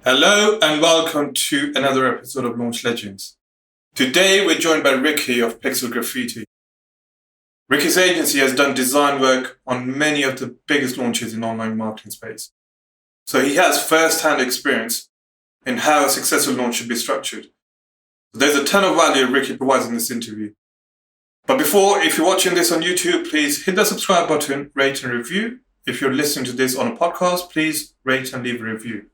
Hello and welcome to another episode of Launch Legends. Today we're joined by Ricky of Pixel Graffiti. Ricky's agency has done design work on many of the biggest launches in online marketing space. So he has first-hand experience in how a successful launch should be structured. There's a ton of value Ricky provides in this interview. But before, if you're watching this on YouTube, please hit the subscribe button, rate and review. If you're listening to this on a podcast, please rate and leave a review.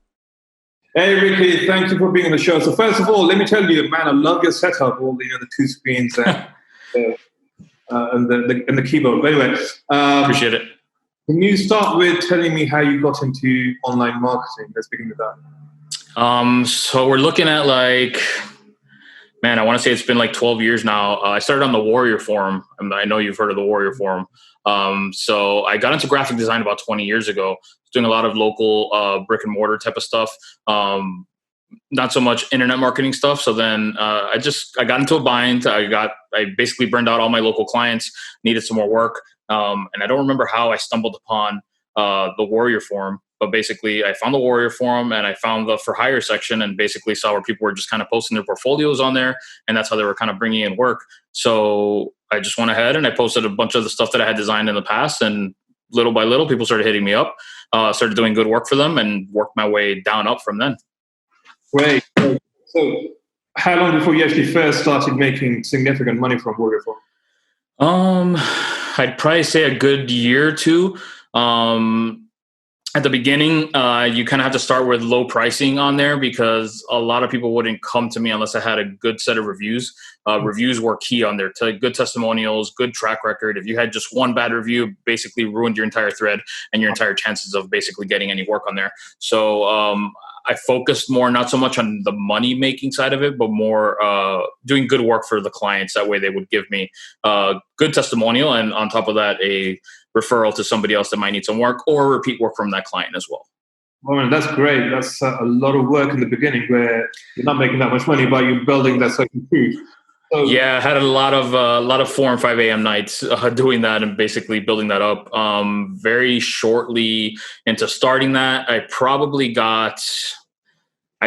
Hey Ricky, thank you for being on the show. So first of all, let me tell you, man, I love your setup, all the two screens and the keyboard. But anyway, Appreciate it. Can you start with telling me how you got into online marketing? Let's begin with that. So we're looking at I want to say it's been 12 years now. I started on the Warrior Forum. I know you've heard of the Warrior Forum. So I got into graphic design about 20 years ago, doing a lot of local brick and mortar type of stuff. Not so much internet marketing stuff. So then I got into a bind. I basically burned out all my local clients, needed some more work. And I don't remember how I stumbled upon the Warrior Forum. But basically, I found the Warrior Forum and I found the for hire section and basically saw where people were just kind of posting their portfolios on there. And that's how they were kind of bringing in work. So I just went ahead and I posted a bunch of the stuff that I had designed in the past. And little by little, people started hitting me up, started doing good work for them and worked my way down up from then. Great. So how long before you actually first started making significant money from Warrior Forum? I'd probably say a good year or two. At the beginning, you kind of have to start with low pricing on there because a lot of people wouldn't come to me unless I had a good set of reviews. Reviews were key on there. Good testimonials, good track record. If you had just one bad review, basically ruined your entire thread and your entire chances of basically getting any work on there. So I focused more, not so much on the money-making side of it, but more doing good work for the clients. That way they would give me good testimonial and on top of that, a referral to somebody else that might need some work or repeat work from that client as well. Well, that's great. That's a lot of work in the beginning where you're not making that much money, but you're building that second proof. So, yeah, I had a lot of 4 and 5 a.m. nights doing that and basically building that up. Very shortly into starting that, I'd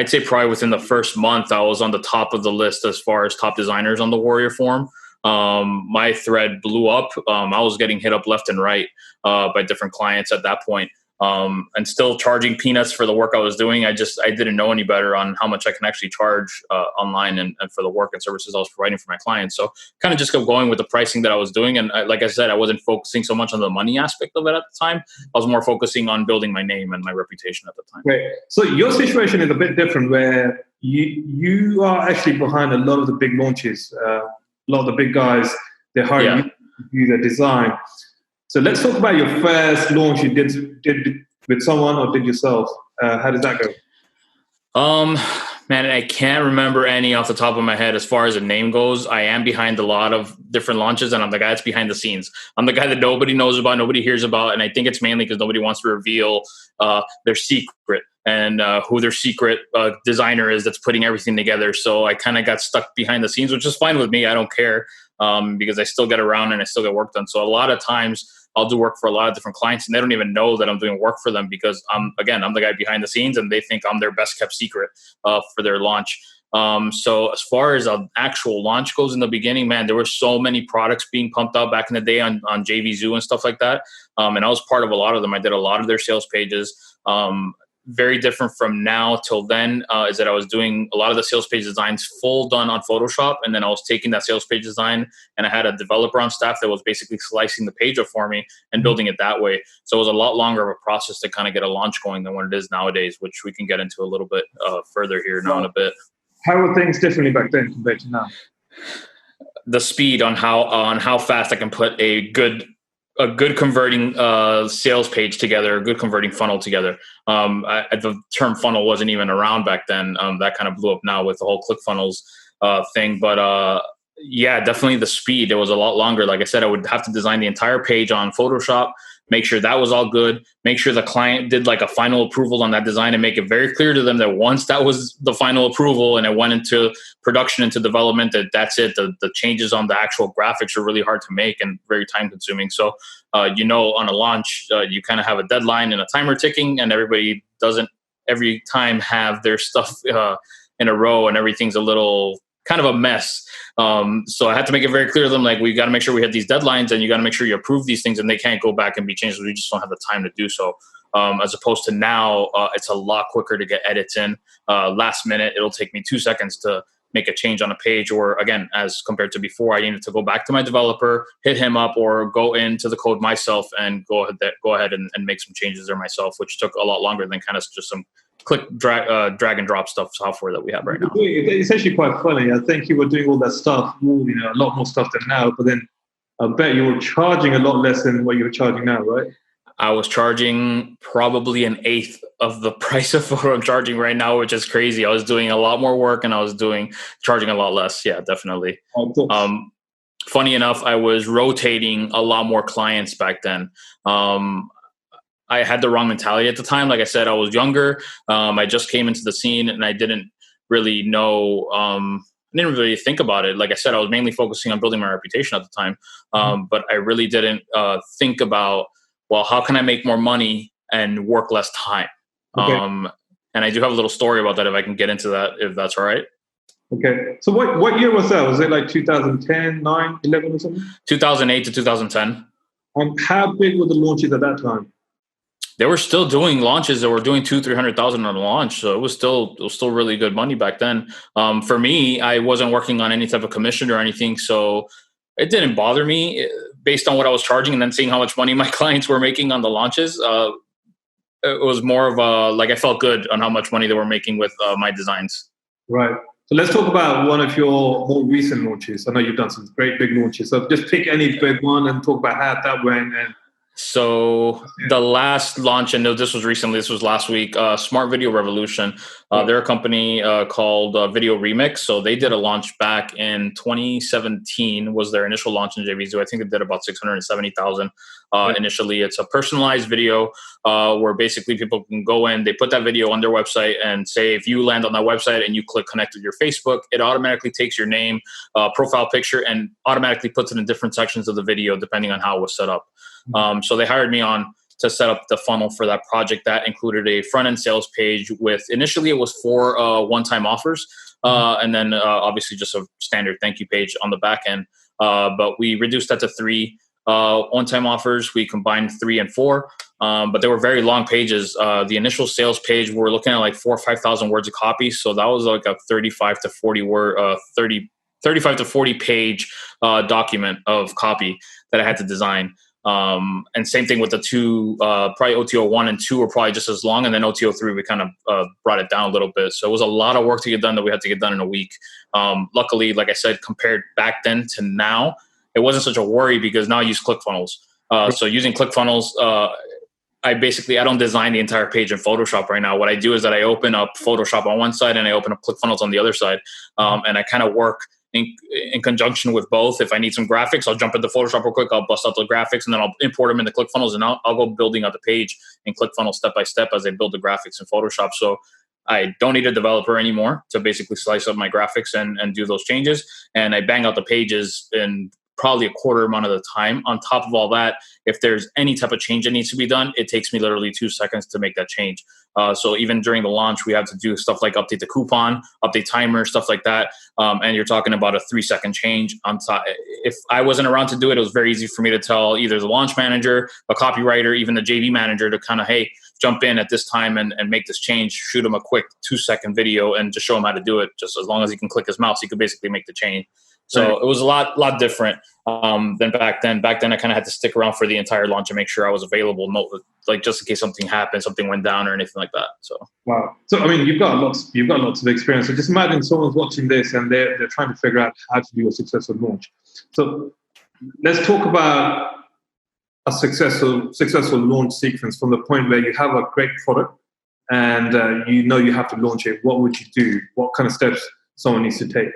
say probably within the first month, I was on the top of the list as far as top designers on the Warrior Forum. My thread blew up. I was getting hit up left and right by different clients at that point. And still charging peanuts for the work I was doing. I didn't know any better on how much I can actually charge online and for the work and services I was providing for my clients. So kind of just kept going with the pricing that I was doing. And like I said, I wasn't focusing so much on the money aspect of it at the time. I was more focusing on building my name and my reputation at the time. Right. So your situation is a bit different where you are actually behind a lot of the big launches. A lot of the big guys, they're hiring you to do their design. So let's talk about your first launch you did with someone or did yourself. How did that go? Man, I can't remember any off the top of my head as far as a name goes. I am behind a lot of different launches and I'm the guy that's behind the scenes. I'm the guy that nobody knows about, nobody hears about. And I think it's mainly because nobody wants to reveal their secret and who their secret designer is that's putting everything together. So I kind of got stuck behind the scenes, which is fine with me. I don't care because I still get around and I still get work done. So a lot of times I'll do work for a lot of different clients and they don't even know that I'm doing work for them because I'm the guy behind the scenes and they think I'm their best kept secret for their launch. So as far as an actual launch goes in the beginning, man, there were so many products being pumped out back in the day on JV Zoo and stuff like that. And I was part of a lot of them. I did a lot of their sales pages. Very different from now till then is that I was doing a lot of the sales page designs full done on Photoshop. And then I was taking that sales page design and I had a developer on staff that was basically slicing the page up for me and building it that way. So it was a lot longer of a process to kind of get a launch going than what it is nowadays, which we can get into a little bit further here now in a bit. How were things differently back then compared to now? The speed on how fast I can put a good converting sales page together, a good converting funnel together. The term funnel wasn't even around back then. That kind of blew up now with the whole ClickFunnels thing. But yeah, definitely the speed. It was a lot longer. Like I said, I would have to design the entire page on Photoshop, make sure that was all good, make sure the client did like a final approval on that design and make it very clear to them that once that was the final approval and it went into production, into development, that's it. The changes on the actual graphics are really hard to make and very time consuming. So, on a launch, you kind of have a deadline and a timer ticking and everybody doesn't every time have their stuff in a row, and everything's a little kind of a mess. So I had to make it very clear to them, like, we got to make sure we have these deadlines, and you got to make sure you approve these things, and they can't go back and be changed. We just don't have the time to do so. As opposed to now, it's a lot quicker to get edits in. Last minute, it'll take me 2 seconds to make a change on a page, or again, as compared to before, I needed to go back to my developer, hit him up, or go into the code myself and go ahead and make some changes there myself, which took a lot longer than kind of just some drag and drop software that we have right now. It's actually quite funny. I think you were doing all that stuff, a lot more stuff than now, but then I bet you were charging a lot less than what you're charging now, right? I was charging probably an eighth of the price of what I'm charging right now, which is crazy. I was doing a lot more work, and I was charging a lot less. Yeah, definitely. Funny enough, I was rotating a lot more clients back then. I had the wrong mentality at the time. Like I said, I was younger. I just came into the scene, and I didn't really know. I didn't really think about it. Like I said, I was mainly focusing on building my reputation at the time. But I really didn't think about, well, how can I make more money and work less time? Okay. And I do have a little story about that if I can get into that, if that's all right. Okay. So what year was that? Was it like 2010, 9, 11 or something? 2008 to 2010. How big were the launches at that time? They were still doing launches that were doing 200,000-300,000 on a launch. So it was still really good money back then. For me, I wasn't working on any type of commission or anything. So it didn't bother me based on what I was charging, and then seeing how much money my clients were making on the launches. It was more of I felt good on how much money they were making with my designs. Right. So let's talk about one of your more recent launches. I know you've done some great big launches. So just pick any big one and talk about how that went. So the last launch, and this was recently, this was last week, Smart Video Revolution. They're a company called Video Remix. So they did a launch back in 2017 was their initial launch in JVZoo. I think they did about 670,000 initially. It's a personalized video where basically people can go in, they put that video on their website, and say if you land on that website and you click connect with your Facebook, it automatically takes your name, profile picture, and automatically puts it in different sections of the video depending on how it was set up. So they hired me on to set up the funnel for that project. That included a front-end sales page with, initially it was 4 one-time offers, and then obviously just a standard thank you page on the back end. But we reduced that to 3 one-time offers. We combined 3 and 4, but they were very long pages. The initial sales page, we're looking at like 4,000 or 5,000 words of copy. So that was like a 35 to 40 page document of copy that I had to design. And same thing with the 2, probably OTO 1 and 2 were probably just as long. And then OTO 3, we kind of brought it down a little bit. So it was a lot of work to get done that we had to get done in a week. Luckily, like I said, compared back then to now, it wasn't such a worry because now I use ClickFunnels. So using ClickFunnels, I don't design the entire page in Photoshop right now. What I do is that I open up Photoshop on one side and I open up ClickFunnels on the other side. And I kind of work in conjunction with both. If I need some graphics, I'll jump into Photoshop real quick. I'll bust out the graphics, and then I'll import them into ClickFunnels, and I'll go building out the page in ClickFunnels step by step as I build the graphics in Photoshop. So I don't need a developer anymore to basically slice up my graphics and do those changes. And I bang out the pages in probably a quarter amount of the time. On top of all that, if there's any type of change that needs to be done, it takes me literally 2 seconds to make that change. So even during the launch, we have to do stuff like update the coupon, update timer, stuff like that. And you're talking about a 3-second change on top. If I wasn't around to do it, it was very easy for me to tell either the launch manager, a copywriter, even the JV manager to kind of, hey, jump in at this time and make this change, shoot him a quick 2-second video and just show him how to do it. Just as long as he can click his mouse, he could basically make the change. So it was a lot different than back then. Back then, I kind of had to stick around for the entire launch and make sure I was available, like just in case something happened, something went down, or anything like that. So wow. So I mean, you've got lots of experience. So just imagine someone's watching this and they're trying to figure out how to do a successful launch. So let's talk about a successful launch sequence from the point where you have a great product and you have to launch it. What would you do? What kind of steps someone needs to take?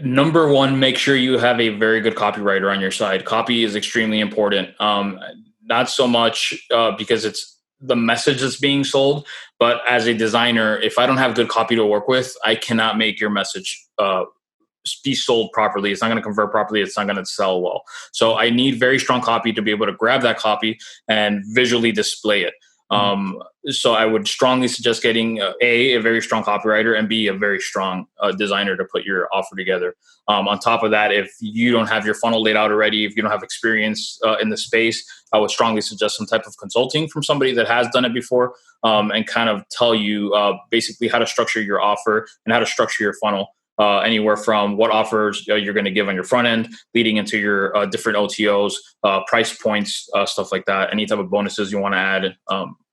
Number one, make sure you have a very good copywriter on your side. Copy is extremely important. Not so much because it's the message that's being sold, but as a designer, if I don't have good copy to work with, I cannot make your message be sold properly. It's not going to convert properly. It's not going to sell well. So I need very strong copy to be able to grab that copy and visually display it. So I would strongly suggest getting a very strong copywriter, and B, a very strong designer to put your offer together. On top of that, if you don't have your funnel laid out already, if you don't have experience in the space, I would strongly suggest some type of consulting from somebody that has done it before, and kind of tell you basically how to structure your offer and how to structure your funnel. Anywhere from what offers you're going to give on your front end, leading into your different OTOs, price points, stuff like that, any type of bonuses you want to add,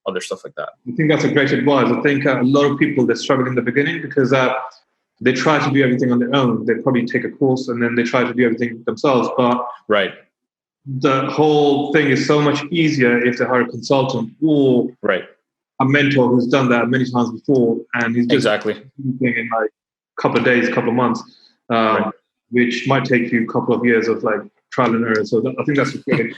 other stuff like that. I think that's a great advice. I think a lot of people, they struggle in the beginning because they try to do everything on their own. They probably take a course and then they try to do everything themselves. But right, the whole thing is so much easier if they hire a consultant or a mentor who's done that many times before, and he's just doing in like couple of days, couple of months, which might take you a couple of years of like trial and error. So I think that's a great.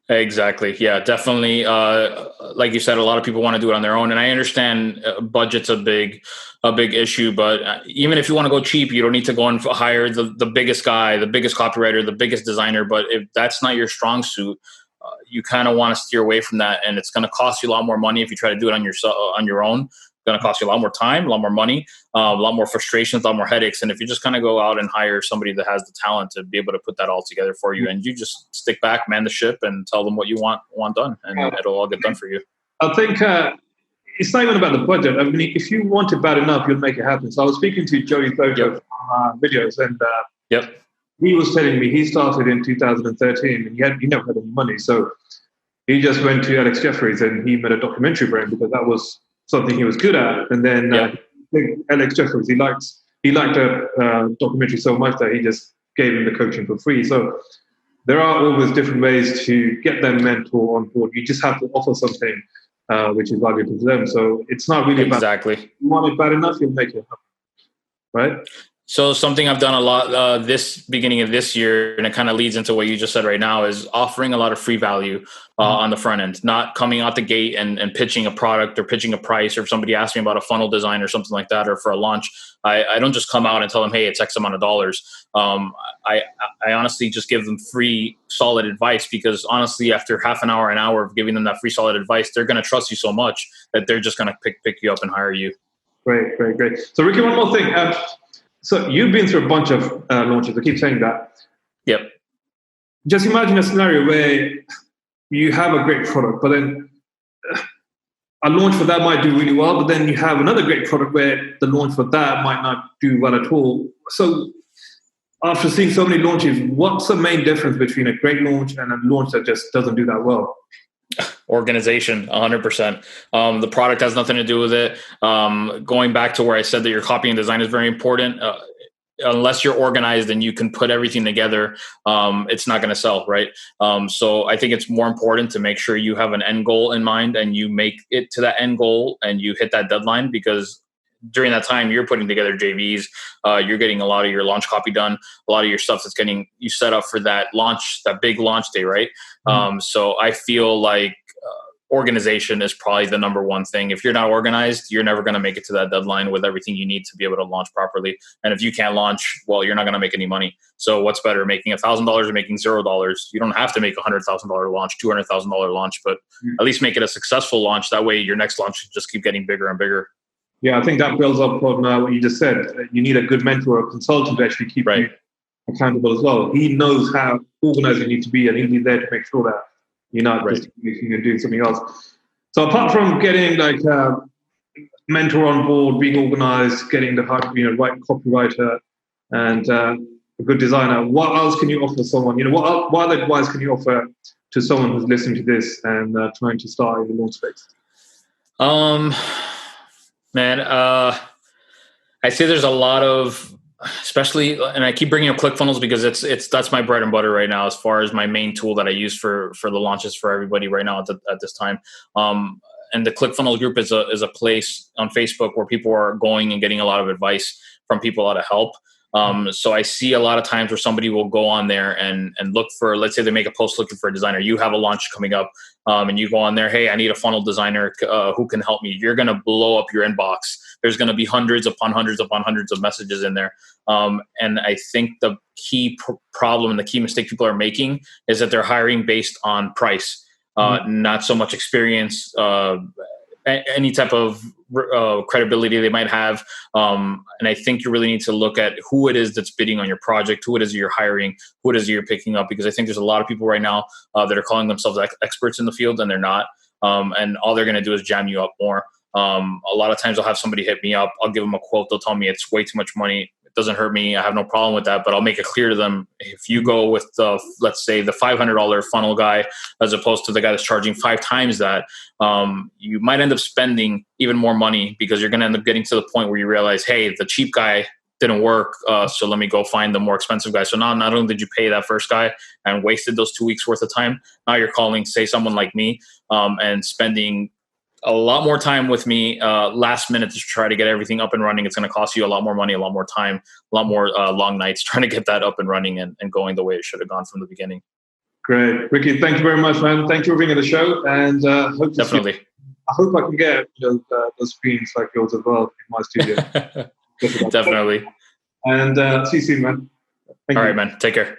Exactly. Yeah, definitely. Like you said, a lot of people want to do it on their own, and I understand budget's a big issue. But even if you want to go cheap, you don't need to go and hire the biggest guy, the biggest copywriter, the biggest designer. But if that's not your strong suit, you kind of want to steer away from that, and it's going to cost you a lot more money if you try to do it on your own. Going to cost you a lot more time, a lot more money, a lot more frustrations, a lot more headaches. And if you just kind of go out and hire somebody that has the talent to be able to put that all together for you, and you just stick back, man the ship, and tell them what you want done, and it'll all get done for you. I think it's not even about the budget. I mean, if you want it bad enough, you'll make it happen. So I was speaking to Joey Thojo from videos, and he was telling me he started in 2013, and he never had any money. So he just went to Alex Jeffries and he made a documentary for him because that was something he was good at. And then Alex Jeffries, he liked a documentary so much that he just gave him the coaching for free. So there are always different ways to get that mentor on board. You just have to offer something which is valuable to them. So it's not really about you want it bad enough, you'll make it happen, right? So something I've done a lot this beginning of this year, and it kind of leads into what you just said right now, is offering a lot of free value on the front end, not coming out the gate and pitching a product or pitching a price, or if somebody asks me about a funnel design or something like that, or for a launch, I don't just come out and tell them, hey, it's X amount of dollars. I honestly just give them free, solid advice, because honestly, after half an hour of giving them that free, solid advice, they're going to trust you so much that they're just going to pick you up and hire you. Great. So Ricky, one more thing. So you've been through a bunch of launches. I keep saying that. Yep. Just imagine a scenario where you have a great product, but then a launch for that might do really well, but then you have another great product where the launch for that might not do well at all. So after seeing so many launches, what's the main difference between a great launch and a launch that just doesn't do that well? Organization, 100%. The product has nothing to do with it. Going back to where I said that your copy and design is very important. Unless you're organized and you can put everything together, it's not going to sell, right? So I think it's more important to make sure you have an end goal in mind and you make it to that end goal and you hit that deadline, because during that time you're putting together JVs, you're getting a lot of your launch copy done, a lot of your stuff that's getting you set up for that launch, that big launch day, right? So I feel like organization is probably the number one thing. If you're not organized, you're never going to make it to that deadline with everything you need to be able to launch properly. And if you can't launch, well, you're not going to make any money. So what's better, making $1,000 or making $0? You don't have to make $100,000 launch, $200,000 launch, but at least make it a successful launch. That way your next launch should just keep getting bigger and bigger. Yeah, I think that builds up on what you just said. You need a good mentor or consultant to actually keep you accountable as well. He knows how organized you need to be, and he'll be there to make sure that you're not just doing something else. So apart from getting like a mentor on board, being organized, getting the right copywriter and a good designer, what else can you offer someone? What other advice can you offer to someone who's listening to this and trying to start in the launch space? Man, I say there's a lot of, especially, and I keep bringing up ClickFunnels because that's my bread and butter right now, as far as my main tool that I use for the launches for everybody right now at this time. And the ClickFunnels group is a place on Facebook where people are going and getting a lot of advice from people, a lot of help. So I see a lot of times where somebody will go on there and look for, let's say they make a post looking for a designer. You have a launch coming up, and you go on there, hey, I need a funnel designer who can help me. You're going to blow up your inbox. There's going to be hundreds upon hundreds upon hundreds of messages in there. And I think the key problem and the key mistake people are making is that they're hiring based on price. not so much experience, any type of credibility they might have. And I think you really need to look at who it is that's bidding on your project, who it is you're hiring, who it is you're picking up, because I think there's a lot of people right now that are calling themselves experts in the field, and they're not. And all they're going to do is jam you up more. A lot of times I'll have somebody hit me up. I'll give them a quote. They'll tell me it's way too much money. It doesn't hurt me. I have no problem with that, but I'll make it clear to them. If you go with let's say the $500 funnel guy, as opposed to the guy that's charging 5 times that, you might end up spending even more money, because you're going to end up getting to the point where you realize, hey, the cheap guy didn't work. So let me go find the more expensive guy. So now not only did you pay that first guy and wasted those 2 weeks worth of time, now you're calling, say, someone like me, and spending a lot more time with me last minute to try to get everything up and running. It's going to cost you a lot more money, a lot more time, a lot more long nights trying to get that up and running and going the way it should have gone from the beginning. Great. Ricky, thank you very much, man. Thank you for being on the show. And Definitely. I hope I can get those screens like yours as well in my studio. Definitely. And see you soon, man. All right, man. Take care.